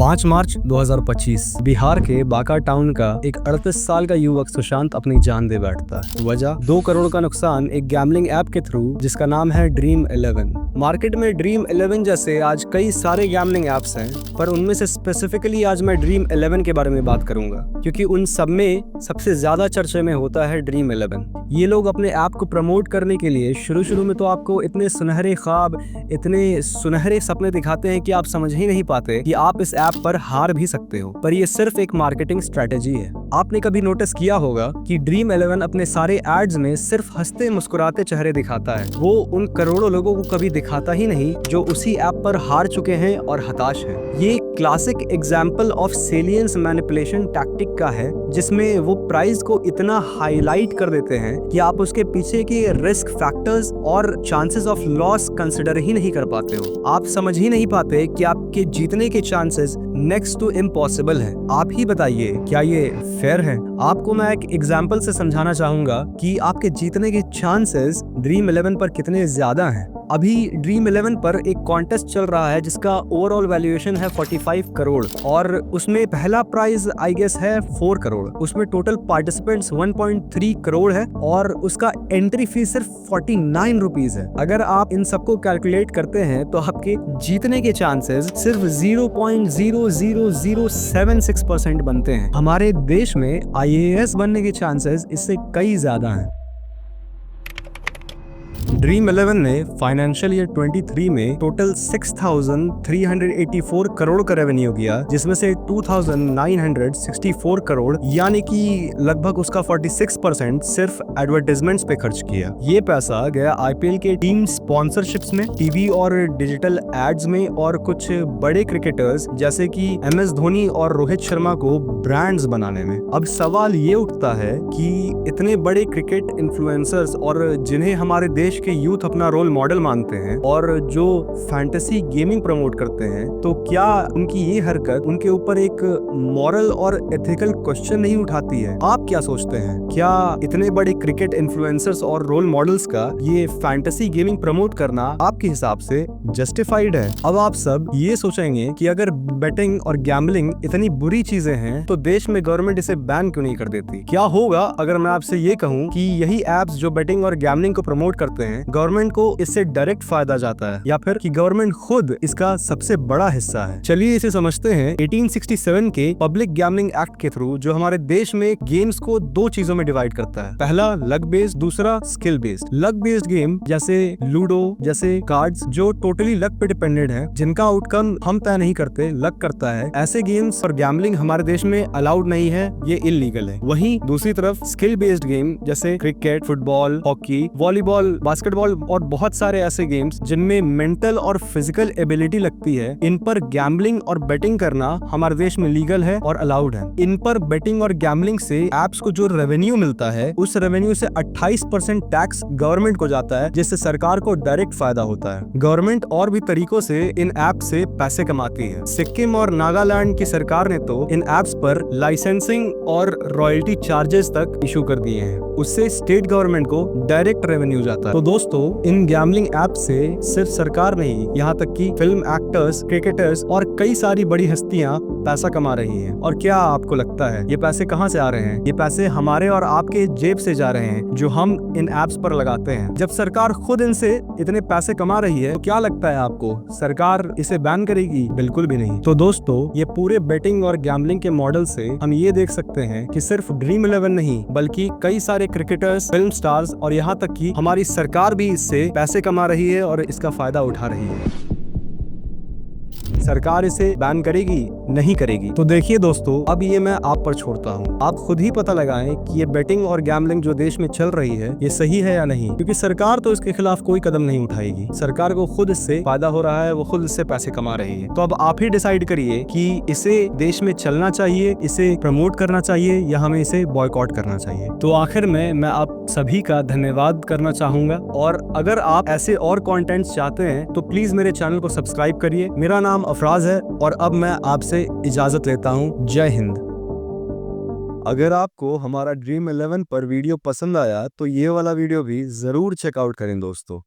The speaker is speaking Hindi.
5 मार्च 2025 बिहार के बांका टाउन का एक 38 साल का युवक सुशांत अपनी जान दे बैठता है। वजह 2 करोड़ का नुकसान एक गैम्बलिंग ऐप के थ्रू जिसका नाम है ड्रीम 11। मार्केट में ड्रीम 11 जैसे आज कई सारे गैम्बलिंग ऐप्स हैं, पर उनमें से स्पेसिफिकली आज मैं ड्रीम 11 के बारे में बात करूंगा, क्योंकि उन सब में सबसे ज्यादा चर्चे में होता है ड्रीम 11। ये लोग अपने ऐप को प्रमोट करने के लिए शुरू में तो आपको इतने सुनहरे ख्वाब, इतने सुनहरे सपने दिखाते हैं कि आप समझ ही नहीं पाते कि आप इस ऐप पर हार भी सकते हो। पर ये सिर्फ एक मार्केटिंग स्ट्रेटेजी है। आपने कभी नोटिस किया होगा कि ड्रीम 11 अपने सारे एड्स में सिर्फ हंसते मुस्कुराते चेहरे दिखाता है। वो उन करोड़ों लोगों को कभी दिखाता ही नहीं जो उसी ऐप पर हार चुके हैं और हताश हैं। ये classic example of salience manipulation tactic का है, जिसमें वो प्राइस को इतना हाईलाइट कर देते हैं कि आप उसके पीछे के रिस्क फैक्टर्स और चांसेस ऑफ लॉस कंसिडर ही नहीं कर पाते हो। आप समझ ही नहीं पाते कि आपके जीतने के चांसेस नेक्स्ट टू इम्पॉसिबल है। आप ही बताइए, क्या ये फेयर है? आपको मैं एक एग्जाम्पल से समझाना चाहूंगा कि आपके जीतने के चांसेस ड्रीम 11 पर कितने ज्यादा हैं। अभी ड्रीम 11 पर एक कॉन्टेस्ट चल रहा है जिसका ओवरऑल वैल्यूएशन है 45 करोड़ और उसमें पहला प्राइज आई गेस है 4 करोड़। उसमें टोटल पार्टिसिपेंट्स 1.3 करोड़ है और उसका एंट्री फीस सिर्फ 49 रुपीज है। अगर आप इन सबको कैलकुलेट करते हैं तो आपके जीतने के चांसेस सिर्फ 0.00076% बनते हैं। हमारे देश में IAS बनने के चांसेस इससे कई ज्यादा हैं। ड्रीम 11 ने फाइनेंशियल ईयर 23 में टोटल 6,384 करोड़ का रेवेन्यू किया, जिसमें से 2,964 करोड़ यानी कि लगभग उसका 46% सिर्फ एडवर्टाइजमेंट्स पे खर्च किया। ये पैसा गया IPL के टीम स्पॉन्सरशिप्स में, टीवी और डिजिटल एड्स में और कुछ बड़े क्रिकेटर्स जैसे कि MS धोनी और रोहित शर्मा को ब्रांड्स बनाने में। अब सवाल ये उठता है कि इतने बड़े क्रिकेट इन्फ्लुएंसर्स और जिन्हें हमारे देश के यूथ अपना रोल मॉडल मानते हैं और जो फैंटेसी गेमिंग प्रमोट करते हैं, तो क्या उनकी ये हरकत उनके ऊपर एक मॉरल और एथिकल क्वेश्चन नहीं उठाती है? आप क्या सोचते हैं? क्या इतने बड़े क्रिकेट इन्फ्लुएंसर्स और रोल मॉडल्स का ये फैंटेसी गेमिंग प्रमोट करना आपके हिसाब से जस्टिफाइड है? अब आप सब ये सोचेंगे कि अगर बेटिंग और गैम्बलिंग इतनी बुरी चीजें हैं तो देश में गवर्नमेंट इसे बैन क्यों नहीं कर देती? क्या होगा अगर मैं आपसे ये कहूँ कि यही एप्स जो बेटिंग और गैम्बलिंग को प्रमोट करते हैं, गवर्नमेंट को इससे डायरेक्ट फायदा जाता है, या फिर कि गवर्नमेंट खुद इसका सबसे बड़ा हिस्सा है? चलिए इसे समझते हैं। 1867 के पब्लिक गैम्बलिंग एक्ट के थ्रू जो हमारे देश में गेम्स को 2 चीजों में डिवाइड करता है। पहला लक बेस्ड, दूसरा skill based. Luck based game जैसे लूडो जैसे कार्ड्स जो टोटली लक पे डिपेंडेंट है, जिनका आउटकम हम तय नहीं करते, लक करता है, ऐसे गेम्स और गैम्बलिंग हमारे देश में अलाउड नहीं है, ये इलीगल है। वहीं दूसरी तरफ स्किल बेस्ड गेम जैसे cricket, football, hockey, volleyball, basketball और बहुत सारे ऐसे गेम्स जिनमें मेंटल और फिजिकल एबिलिटी लगती है, इन पर गैम्बलिंग और बेटिंग करना हमारे देश में लीगल है और अलाउड है। इन पर बेटिंग और गैम्बलिंग से एप्स को जो रेवेन्यू मिलता है, उस रेवेन्यू से 28% टैक्स गवर्नमेंट को जाता है, जिससे सरकार को डायरेक्ट फायदा होता है। गवर्नमेंट और भी तरीकों से इन ऐप से पैसे कमाती है। सिक्किम और नागालैंड की सरकार ने तो इन एप्स पर लाइसेंसिंग और रॉयल्टी चार्जेस तक इशू कर दिए हैं। उससे स्टेट गवर्नमेंट को डायरेक्ट रेवेन्यू जाता है। तो दोस्तों, इन गैम्बलिंग ऐप से सिर्फ सरकार नहीं, यहाँ तक कि फिल्म एक्टर्स, क्रिकेटर्स और कई सारी बड़ी हस्तियां पैसा कमा रही हैं। और क्या आपको लगता है ये पैसे कहाँ से आ रहे हैं? ये पैसे हमारे और आपके जेब से जा रहे हैं, जो हम इन ऐप्स पर लगाते हैं। जब सरकार खुद इनसे इतने पैसे कमा रही है, तो क्या लगता है आपको सरकार इसे बैन करेगी? बिल्कुल भी नहीं। तो दोस्तों, ये पूरे बेटिंग और गैम्बलिंग के मॉडल से हम ये देख सकते हैं कि सिर्फ ड्रीम 11 नहीं, बल्कि कई सारे क्रिकेटर्स, फिल्म स्टार्स और यहाँ तक कि हमारी सरकार भी इससे पैसे कमा रही है और इसका फायदा उठा रही है। सरकार इसे बैन करेगी? नहीं करेगी। तो देखिए दोस्तों, अब ये मैं आप पर छोड़ता हूँ। आप खुद ही पता लगाएं कि ये बेटिंग और गैम्बलिंग जो देश में चल रही है, ये सही है या नहीं, क्योंकि सरकार तो इसके खिलाफ कोई कदम नहीं उठाएगी। सरकार को खुद इससे फायदा हो रहा है, वो खुद इससे पैसे कमा रही है। तो अब आप ही डिसाइड करिए कि इसे देश में चलना चाहिए, इसे प्रमोट करना चाहिए, या हमें इसे बॉयकॉट करना चाहिए। तो आखिर में मैं आप सभी का धन्यवाद करना चाहूंगा, और अगर आप ऐसे और कंटेंट्स चाहते हैं तो प्लीज मेरे चैनल को सब्सक्राइब करिए। मेरा नाम अफराज है और अब मैं आपसे इजाजत लेता हूं। जय हिंद। अगर आपको हमारा ड्रीम 11 पर वीडियो पसंद आया तो ये वाला वीडियो भी जरूर चेकआउट करें दोस्तों।